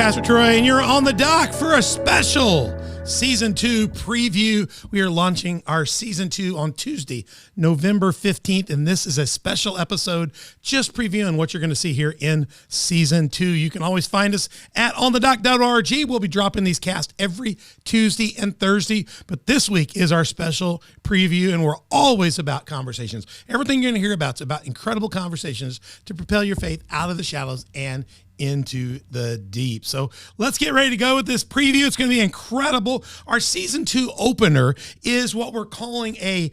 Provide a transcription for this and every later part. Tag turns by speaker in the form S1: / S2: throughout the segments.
S1: Pastor Troy, and you're on the dock for a special Season 2 preview. We are launching our Season 2 on Tuesday, November 15th, and this is a special episode just previewing what you're going to see here in Season 2. You can always find us at onthedock.org. We'll be dropping these casts every Tuesday and Thursday, but this week is our special preview, and we're always about conversations. Everything you're going to hear about is about incredible conversations to propel your faith out of the shallows and into the deep. So let's get ready to go with this preview. It's going to be incredible. Our Season 2 opener is what we're calling a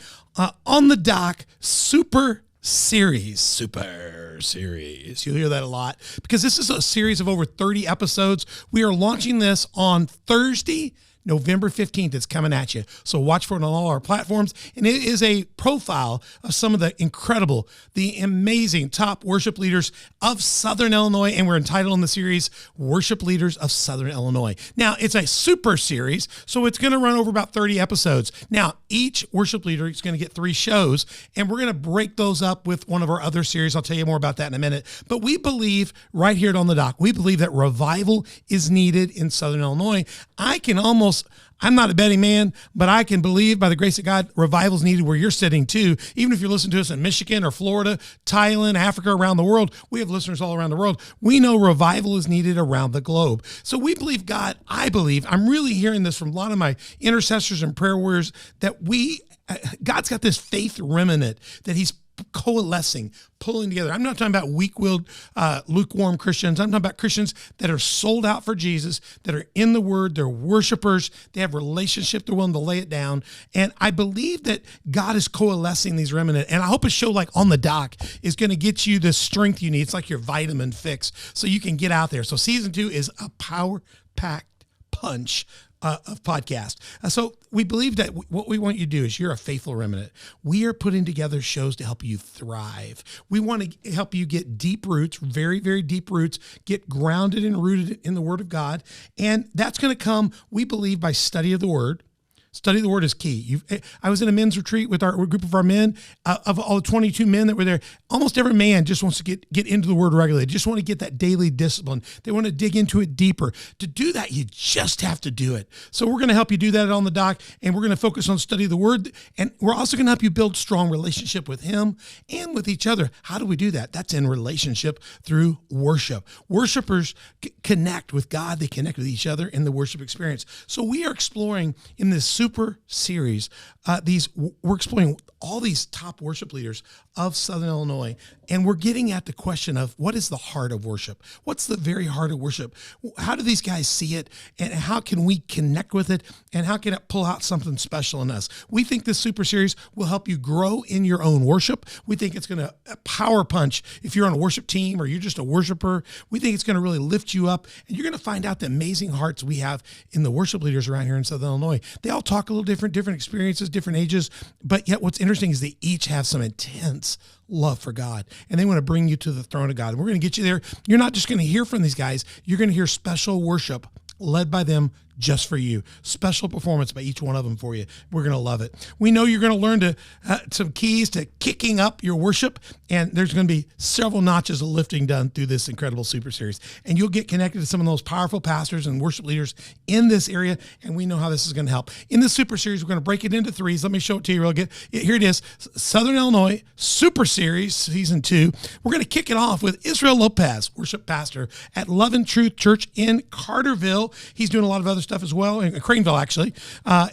S1: On the Dock Super Series. You'll hear that a lot because this is a series of over 30 episodes. We are launching this on Thursday, November 15th. It's coming at you. So watch for it on all our platforms. And it is a profile of some of the incredible, the amazing top worship leaders of Southern Illinois. And we're entitled in the series, Worship Leaders of Southern Illinois. Now, it's a super series, so it's going to run over about 30 episodes. Now, each worship leader is going to get 3 shows, and we're going to break those up with one of our other series. I'll tell you more about that in a minute. But we believe right here at On the Dock, we believe that revival is needed in Southern Illinois. I'm not a betting man, but I can believe by the grace of God, revival is needed where you're sitting too. Even if you're listening to us in Michigan or Florida, Thailand, Africa, around the world, we have listeners all around the world. We know revival is needed around the globe. So we believe God, I'm really hearing this from a lot of my intercessors and prayer warriors that God's got this faith remnant that he's coalescing, pulling together. I'm not talking about weak-willed, lukewarm Christians. I'm talking about Christians that are sold out for Jesus, that are in the Word, they're worshipers, they have relationship, they're willing to lay it down. And I believe that God is coalescing these remnant. And I hope a show like On the Dock is going to get you the strength you need. It's like your vitamin fix so you can get out there. So Season 2 is a power-packed punch of podcast. So we believe that what we want you to do is you're a faithful remnant. We are putting together shows to help you thrive. We want to help you get deep roots, very, very deep roots, get grounded and rooted in the Word of God. And that's going to come, we believe, by study of the Word. Study the Word is key. I was in a men's retreat with our group of our men. Of all the 22 men that were there, almost every man just wants to get into the Word regularly. They just want to get that daily discipline. They want to dig into it deeper. To do that, you just have to do it. So we're going to help you do that On the Dock, and we're going to focus on study of the Word, and we're also going to help you build strong relationship with Him and with each other. How do we do that? That's in relationship through worship. Worshipers connect with God. They connect with each other in the worship experience. So we are exploring in this super series, we're exploring all these top worship leaders of Southern Illinois, and we're getting at the question of what is the heart of worship? What's the very heart of worship? How do these guys see it, and how can we connect with it, and how can it pull out something special in us? We think this super series will help you grow in your own worship. We think it's going to power punch if you're on a worship team or you're just a worshiper. We think it's going to really lift you up, and you're going to find out the amazing hearts we have in the worship leaders around here in Southern Illinois. They all talk a little different experiences, different ages, but yet what's interesting is they each have some intense love for God, and they want to bring you to the throne of God. And we're going to get you there. You're not just going to hear from these guys. You're going to hear special worship led by them just for you. Special performance by each one of them for you. We're going to love it. We know you're going to learn some keys to kicking up your worship, and there's going to be several notches of lifting done through this incredible super series. And you'll get connected to some of those powerful pastors and worship leaders in this area, and we know how this is going to help. In this super series, we're going to break it into 3s. Let me show it to you real good. Here it is, Southern Illinois Super Series, Season 2. We're going to kick it off with Israel Lopez, worship pastor at Love and Truth Church in Carterville. He's doing a lot of other stuff as well, in Craneville, actually,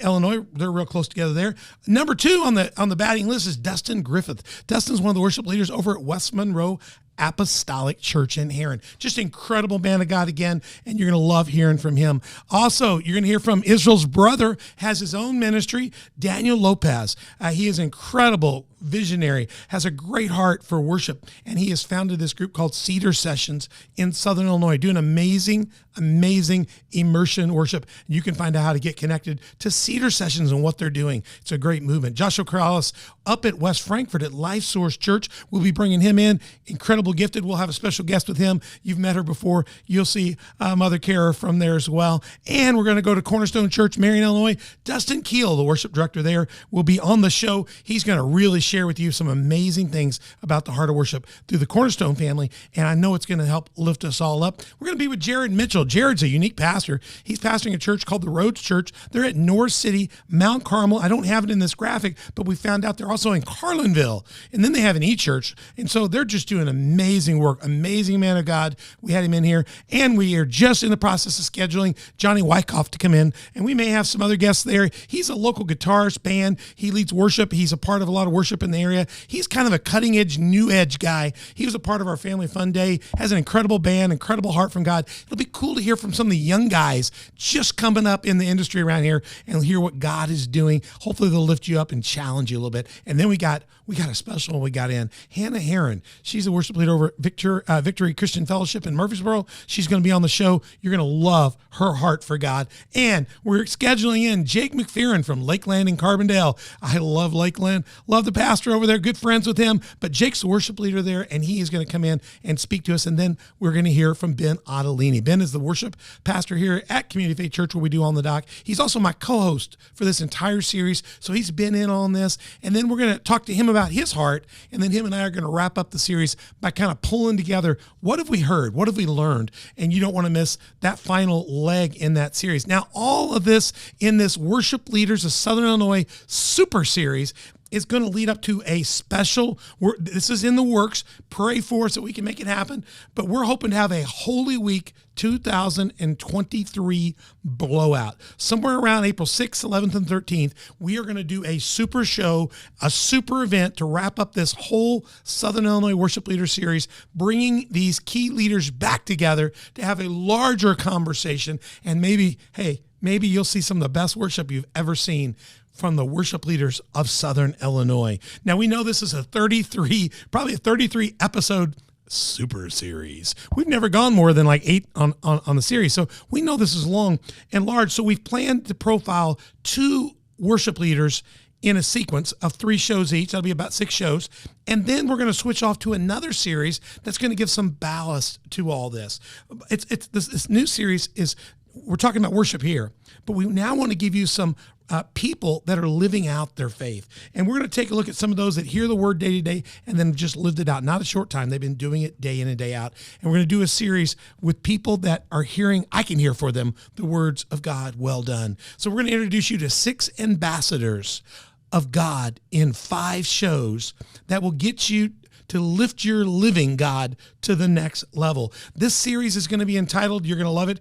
S1: Illinois. They're real close together there. Number 2 on the batting list is Dustin Griffith. Dustin's one of the worship leaders over at West Monroe Apostolic Church in Heron. Just incredible man of God again, and you're going to love hearing from him. Also, you're going to hear from Israel's brother, has his own ministry, Daniel Lopez. He is incredible visionary, has a great heart for worship, and he has founded this group called Cedar Sessions in Southern Illinois, doing amazing immersion worship. You can find out how to get connected to Cedar Sessions and what they're doing. It's a great movement. Joshua Corrales up at West Frankfort at Life Source Church. We'll be bringing him in. Incredible Double Gifted. We'll have a special guest with him. You've met her before. You'll see Mother Kara from there as well. And we're going to go to Cornerstone Church, Marion, Illinois. Dustin Keel, the worship director there, will be on the show. He's going to really share with you some amazing things about the heart of worship through the Cornerstone family, and I know it's going to help lift us all up. We're going to be with Jared Mitchell. Jared's a unique pastor. He's pastoring a church called the Rhodes Church. They're at North City, Mount Carmel. I don't have it in this graphic, but we found out they're also in Carlinville, and then they have an e-church, and so they're just doing amazing work. Amazing man of God. We had him in here, and we are just in the process of scheduling Johnny Wyckoff to come in, and we may have some other guests there. He's a local guitarist band. He leads worship. He's a part of a lot of worship in the area. He's kind of a cutting edge, new edge guy. He was a part of our Family Fun Day, has an incredible band, incredible heart from God. It'll be cool to hear from some of the young guys just coming up in the industry around here and hear what God is doing. Hopefully they'll lift you up and challenge you a little bit. And then we got a special one we got in. Hannah Herron. She's a worship leader over at Victory Christian Fellowship in Murfreesboro. She's going to be on the show. You're going to love her heart for God. And we're scheduling in Jake McPherson from Lakeland in Carbondale. I love Lakeland. Love the pastor over there. Good friends with him. But Jake's the worship leader there, and he is going to come in and speak to us. And then we're going to hear from Ben Ottolini. Ben is the worship pastor here at Community Faith Church, where we do On the Dock. He's also my co-host for this entire series, so he's been in on this. And then we're going to talk to him about his heart, and then him and I are going to wrap up the series by kind of pulling together, what have we heard? What have we learned? And you don't want to miss that final leg in that series. Now, all of this in this Worship Leaders of Southern Illinois Super Series is going to lead up to a special, this is in the works, pray for us so we can make it happen, but we're hoping to have a Holy Week 2023 blowout. Somewhere around April 6th, 11th, and 13th, we are going to do a super show, a super event to wrap up this whole Southern Illinois Worship Leader Series, bringing these key leaders back together to have a larger conversation, and maybe you'll see some of the best worship you've ever seen from the worship leaders of Southern Illinois. Now, we know this is probably a 33 episode super series. We've never gone more than like 8 on the series. So we know this is long and large. So we've planned to profile 2 worship leaders in a sequence of 3 shows each. That'll be about 6 shows. And then we're going to switch off to another series that's going to give some ballast to all this. This new series we're talking about worship here, but we now want to give you some people that are living out their faith. And we're going to take a look at some of those that hear the word day to day and then just lived it out. Not a short time. They've been doing it day in and day out. And we're going to do a series with people that are hearing, I can hear for them, the words of God, well done. So we're going to introduce you to 6 ambassadors of God in 5 shows that will get you to lift your living God to the next level. This series is going to be entitled, you're going to love it.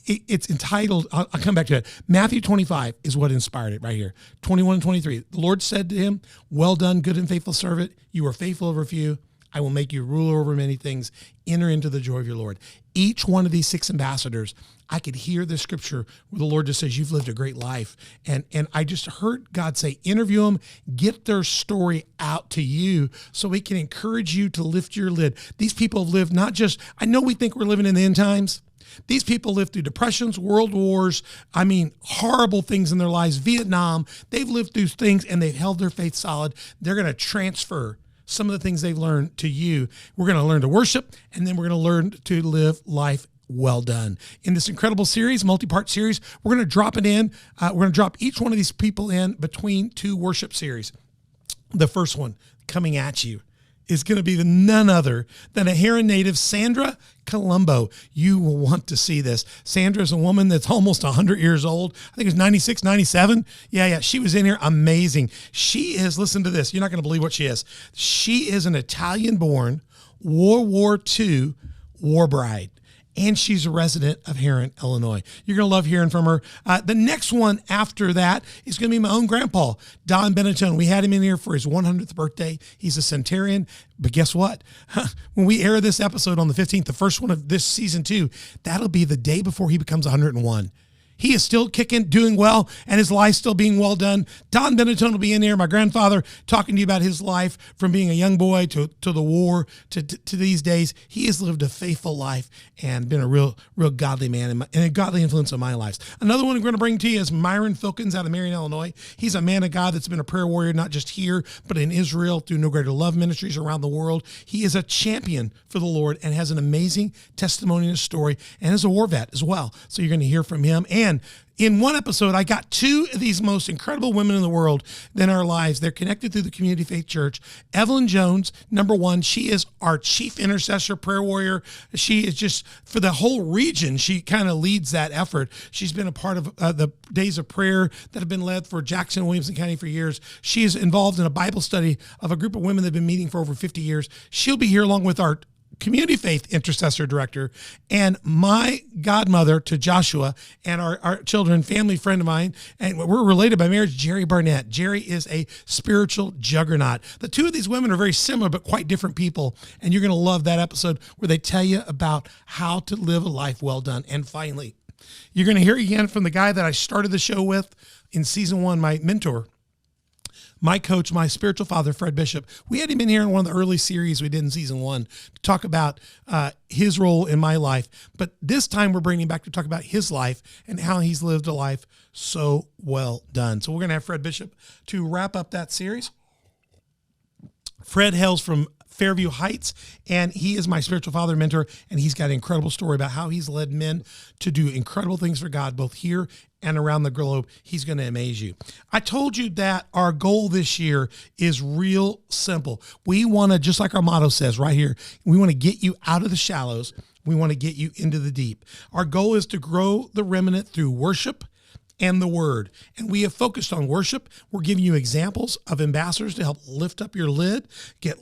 S1: It's entitled, I'll come back to it. Matthew 25 is what inspired it right here. 21 and 23. The Lord said to him, well done, good and faithful servant. You are faithful over a few. I will make you ruler over many things. Enter into the joy of your Lord. Each one of these 6 ambassadors, I could hear the scripture where the Lord just says, you've lived a great life. And I just heard God say, interview them, get their story out to you so we can encourage you to lift your lid. These people have lived not just, I know we think we're living in the end times. These people lived through depressions, world wars, horrible things in their lives, Vietnam. They've lived through things and they've held their faith solid. They're going to transfer some of the things they've learned to you. We're going to learn to worship, and then we're going to learn to live life well done. In this incredible series, multi-part series, we're going to drop it in. We're going to drop each one of these people in between 2 worship series. The first one coming at you is going to be none other than a Herron native, Sandra Colombo. You will want to see this. Sandra is a woman that's almost 100 years old. I think it was 96, 97. Yeah. She was in here. Amazing. She is, listen to this. You're not going to believe what she is. She is an Italian-born World War II war bride. And she's a resident of Herron, Illinois. You're going to love hearing from her. The next one after that is going to be my own grandpa, Don Benetton. We had him in here for his 100th birthday. He's a centenarian. But guess what? When we air this episode on the 15th, the first one of this season 2, that'll be the day before he becomes 101. he is still kicking, doing well, and his life still being well done. Don Benetton will be in there, my grandfather, talking to you about his life from being a young boy to the war to these days. He has lived a faithful life and been a real godly man and a godly influence in my life. Another one I'm going to bring to you is Myron Filkins out of Marion, Illinois. He's a man of God that's been a prayer warrior, not just here, but in Israel through No Greater Love Ministries around the world. He is a champion for the Lord and has an amazing testimony and story, and is a war vet as well. So you're going to hear from him. And in one episode, I got two of these most incredible women in the world in our lives. They're connected through the Community Faith Church. Evelyn Jones, number one, she is our chief intercessor, prayer warrior. She is just, for the whole region, she kind of leads that effort. She's been a part of the days of prayer that have been led for Jackson, Williamson County for years. She is involved in a Bible study of a group of women that have been meeting for over 50 years. She'll be here along with our Community Faith Intercessor Director, and my godmother to Joshua and our children, family friend of mine, and we're related by marriage, Jerry Barnett. Jerry is a spiritual juggernaut. The two of these women are very similar, but quite different people, and you're going to love that episode where they tell you about how to live a life well done. And finally, you're going to hear again from the guy that I started the show with in season one, my mentor, my coach, my spiritual father, Fred Bishop. We had him in here in one of the early series we did in season one to talk about his role in my life. But this time we're bringing him back to talk about his life and how he's lived a life so well done. So we're going to have Fred Bishop to wrap up that series. Fred hails from Fairview Heights, and he is my spiritual father mentor, and he's got an incredible story about how he's led men to do incredible things for God, both here and around the globe. He's going to amaze you. I told you that our goal this year is real simple. We want to, just like our motto says right here, we want to get you out of the shallows. We want to get you into the deep. Our goal is to grow the remnant through worship and the word. And we have focused on worship. We're giving you examples of ambassadors to help lift up your lid.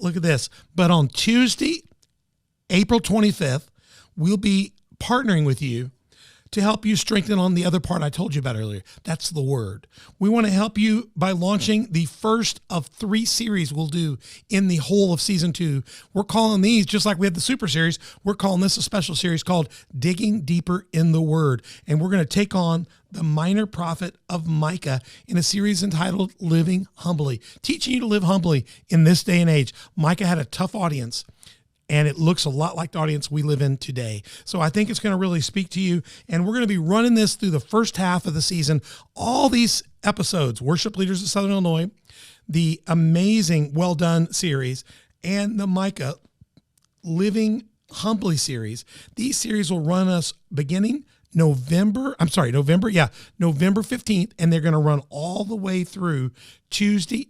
S1: Look at this. But on Tuesday, April 25th, we'll be partnering with you to help you strengthen on the other part I told you about earlier. That's the word. We want to help you by launching the first of 3 series we'll do in the whole of season 2. We're calling these, just like we had the super series, we're calling this a special series called Digging Deeper in the Word. And we're going to take on the minor prophet of Micah in a series entitled Living Humbly, teaching you to live humbly in this day and age. Micah had a tough audience, and it looks a lot like the audience we live in today. So I think it's going to really speak to you. And we're going to be running this through the first half of the season. All these episodes, Worship Leaders of Southern Illinois, the amazing Well Done series, and the Micah Living Humbly series. These series will run us beginning November 15th, and they're going to run all the way through Tuesday,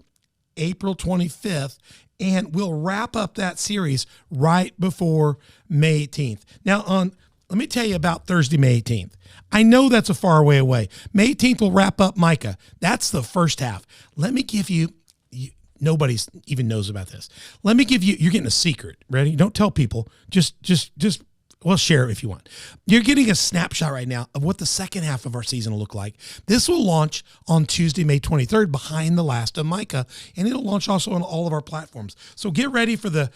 S1: April 25th. And we'll wrap up that series right before May 18th. Now, let me tell you about Thursday, May 18th. I know that's a far way away. May 18th will wrap up Micah. That's the first half. Let me give you, nobody even knows about this. Let me give you, you're getting a secret. Ready? Don't tell people. Just, well, share it if you want. You're getting a snapshot right now of what the second half of our season will look like. This will launch on Tuesday, May 23rd, behind the last of Micah, and it'll launch also on all of our platforms. So get ready for the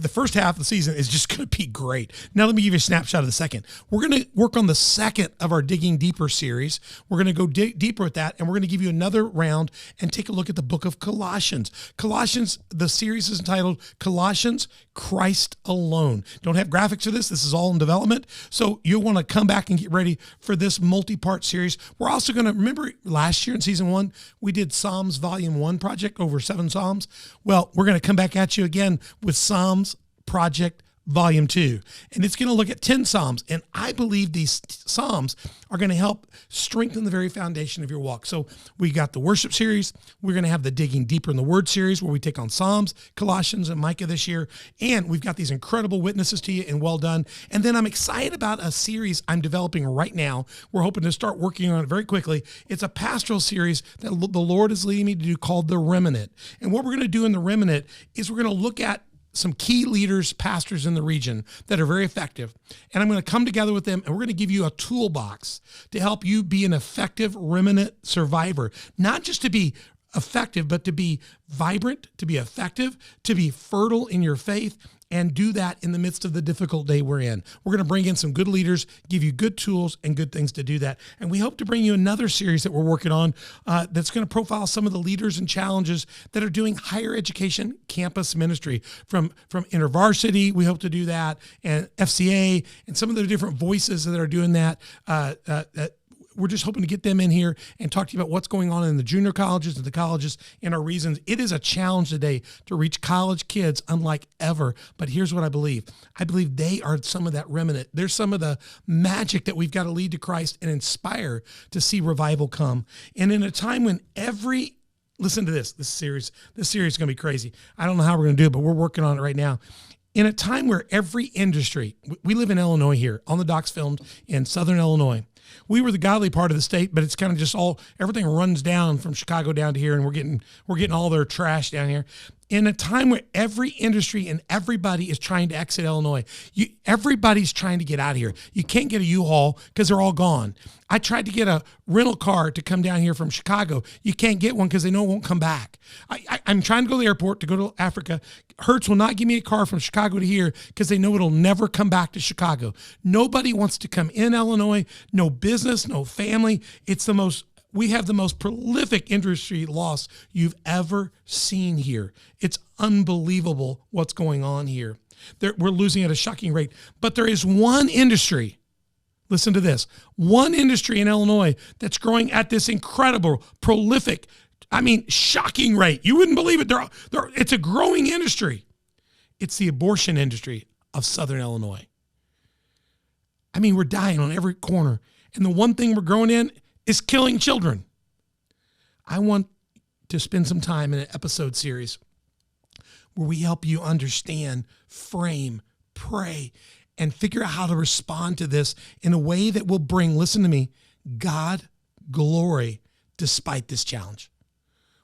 S1: first half of the season is just going to be great. Now let me give you a snapshot of the second. We're going to work on the second of our Digging Deeper series. We're going to go deeper with that, and we're going to give you another round and take a look at the book of Colossians. Colossians, the series is entitled Colossians, Christ Alone. Don't have graphics for this. This is all in development. So you'll want to come back and get ready for this multi-part series. We're also going to, remember last year in season 1, we did Psalms Volume 1 project, over 7 Psalms. Well, we're going to come back at you again with Psalms Project Volume 2. And it's going to look at 10 Psalms. And I believe these Psalms are going to help strengthen the very foundation of your walk. So we got the worship series. We're going to have the Digging Deeper in the Word series where we take on Psalms, Colossians, and Micah this year. And we've got these incredible witnesses to you in Well Done. And then I'm excited about a series I'm developing right now. We're hoping to start working on it very quickly. It's a pastoral series that the Lord is leading me to do called The Remnant. And what we're going to do in The Remnant is we're going to look at some key leaders, pastors in the region that are very effective. And I'm going to come together with them, and we're going to give you a toolbox to help you be an effective remnant survivor, not just to be effective, but to be vibrant, to be effective, to be fertile in your faith, and do that in the midst of the difficult day we're in. We're going to bring in some good leaders, give you good tools and good things to do that. And we hope to bring you another series that we're working on that's going to profile some of the leaders and challenges that are doing higher education campus ministry from InterVarsity. We hope to do that, and FCA, and some of the different voices that are doing that. We're just hoping to get them in here and talk to you about what's going on in the junior colleges and the colleges in our regions. It is a challenge today to reach college kids unlike ever. But here's what I believe. I believe they are some of that remnant. They're some of the magic that we've got to lead to Christ and inspire to see revival come. And in a time when listen to this series is going to be crazy. I don't know how we're going to do it, but we're working on it right now. In a time where every industry, we live in Illinois here, On the Docks filmed in Southern Illinois. We were the godly part of the state, but it's kind of just everything runs down from Chicago down to here, and we're getting all their trash down here. In a time where every industry and everybody is trying to exit Illinois, everybody's trying to get out of here. You can't get a U-Haul because they're all gone. I tried to get a rental car to come down here from Chicago. You can't get one because they know it won't come back. I'm trying to go to the airport to go to Africa. Hertz will not give me a car from Chicago to here because they know it'll never come back to Chicago. Nobody wants to come in Illinois. No business, no family. We have the most prolific industry loss you've ever seen here. It's unbelievable what's going on here. We're losing at a shocking rate. But there is one industry, listen to this, one industry in Illinois that's growing at this incredible, prolific, shocking rate. You wouldn't believe it. It's a growing industry. It's the abortion industry of Southern Illinois. We're dying on every corner. And the one thing we're growing in is killing children. I want to spend some time in an episode series where we help you understand, frame, pray, and figure out how to respond to this in a way that will bring, listen to me, God glory despite this challenge.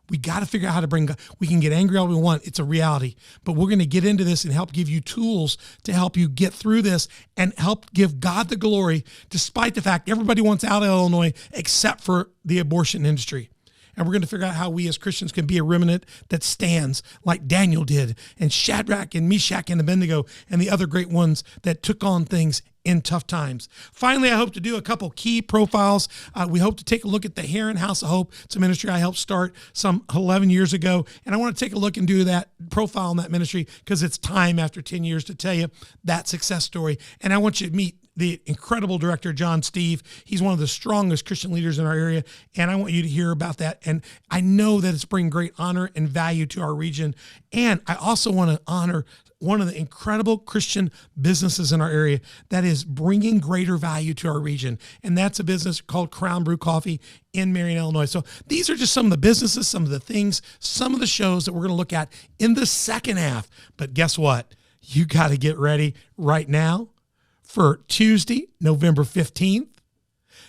S1: We got to figure out how to bring God. We can get angry all we want. It's a reality. But we're going to get into this and help give you tools to help you get through this and help give God the glory, despite the fact everybody wants out of Illinois except for the abortion industry. And we're going to figure out how we as Christians can be a remnant that stands like Daniel did, and Shadrach and Meshach and Abednego and the other great ones that took on things in tough times. Finally, I hope to do a couple key profiles. We hope to take a look at the Heron House of Hope. It's a ministry I helped start some 11 years ago. And I want to take a look and do that profile on that ministry because it's time after 10 years to tell you that success story. And I want you to meet the incredible director, John Steve. He's one of the strongest Christian leaders in our area, and I want you to hear about that. And I know that it's bringing great honor and value to our region. And I also want to honor one of the incredible Christian businesses in our area that is bringing greater value to our region. And that's a business called Crown Brew Coffee in Marion, Illinois. So these are just some of the businesses, some of the things, some of the shows that we're going to look at in the second half. But guess what? You got to get ready right now for Tuesday, November 15th.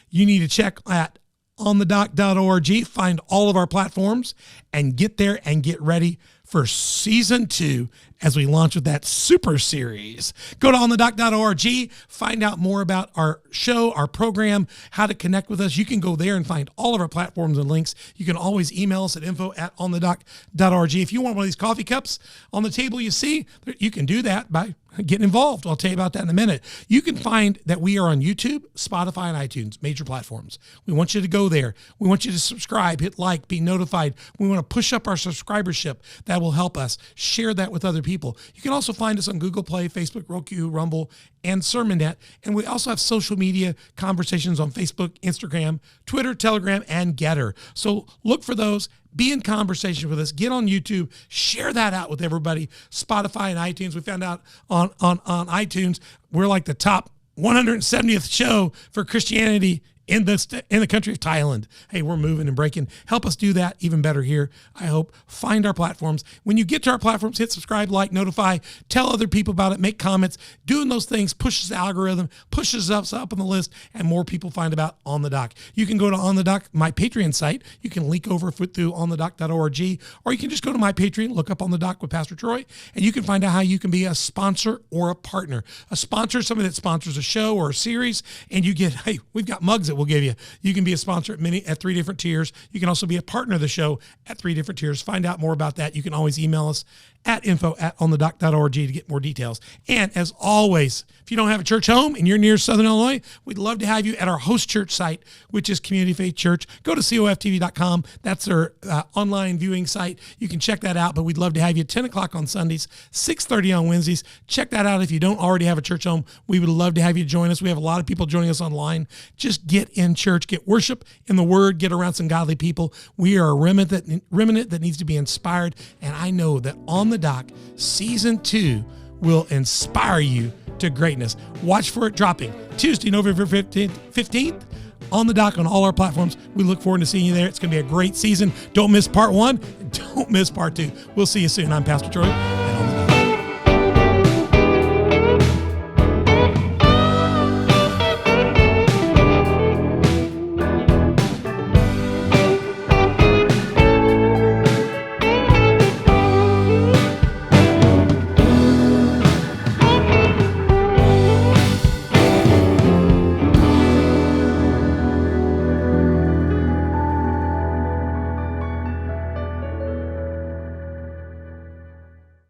S1: You need to check at onthedock.org, find all of our platforms, and get there and get ready for season 2 as we launch with that super series. Go to onthedock.org, find out more about our show, our program, how to connect with us. You can go there and find all of our platforms and links. You can always email us at info@onthedock.org. If you want one of these coffee cups on the table you see, you can do that by getting involved. I'll tell you about that in a minute. You can find that we are on YouTube, Spotify, and iTunes, major platforms. We want you to go there. We want you to subscribe, hit like, be notified. We want to push up our subscribership. That will help us. Share that with other people. You can also find us on Google Play, Facebook, Roku, Rumble, and SermonNet. And we also have social media conversations on Facebook, Instagram, Twitter, Telegram, and Getter. So look for those. Be in conversation with us. Get on YouTube. Share that out with everybody. Spotify and iTunes. We found out on iTunes, we're like the top 170th show for Christianity in the country of Thailand. Hey, we're moving and breaking. Help us do that even better here, I hope. Find our platforms. When you get to our platforms, hit subscribe, like, notify, tell other people about it, make comments. Doing those things pushes the algorithm, pushes us up on the list, and more people find about On the Dock. You can go to On the Dock, my Patreon site. You can link over through onthedock.org, or you can just go to my Patreon, look up On the Dock with Pastor Troy, and you can find out how you can be a sponsor or a partner. A sponsor is somebody that sponsors a show or a series, and you get, hey, we've got mugs that we'll give you. You can be a sponsor at 3 different tiers. You can also be a partner of the show at 3 different tiers. Find out more about that. You can always email us at info@onthedock.org to get more details. And as always, if you don't have a church home and you're near Southern Illinois, we'd love to have you at our host church site, which is Community Faith Church. Go to coftv.com. That's their online viewing site. You can check that out, but we'd love to have you 10 o'clock on Sundays, 6:30 on Wednesdays. Check that out if you don't already have a church home. We would love to have you join us. We have a lot of people joining us online. Just get in church, get worship in the Word, get around some godly people. We are a remnant that needs to be inspired, and I know that On the Dock Season 2 will inspire you to greatness. Watch for it dropping Tuesday, November 15th, On the Dock on all our platforms. We look forward to seeing you there. It's going to be a great season. Don't miss part 1. And don't miss part 2. We'll see you soon. I'm Pastor Troy.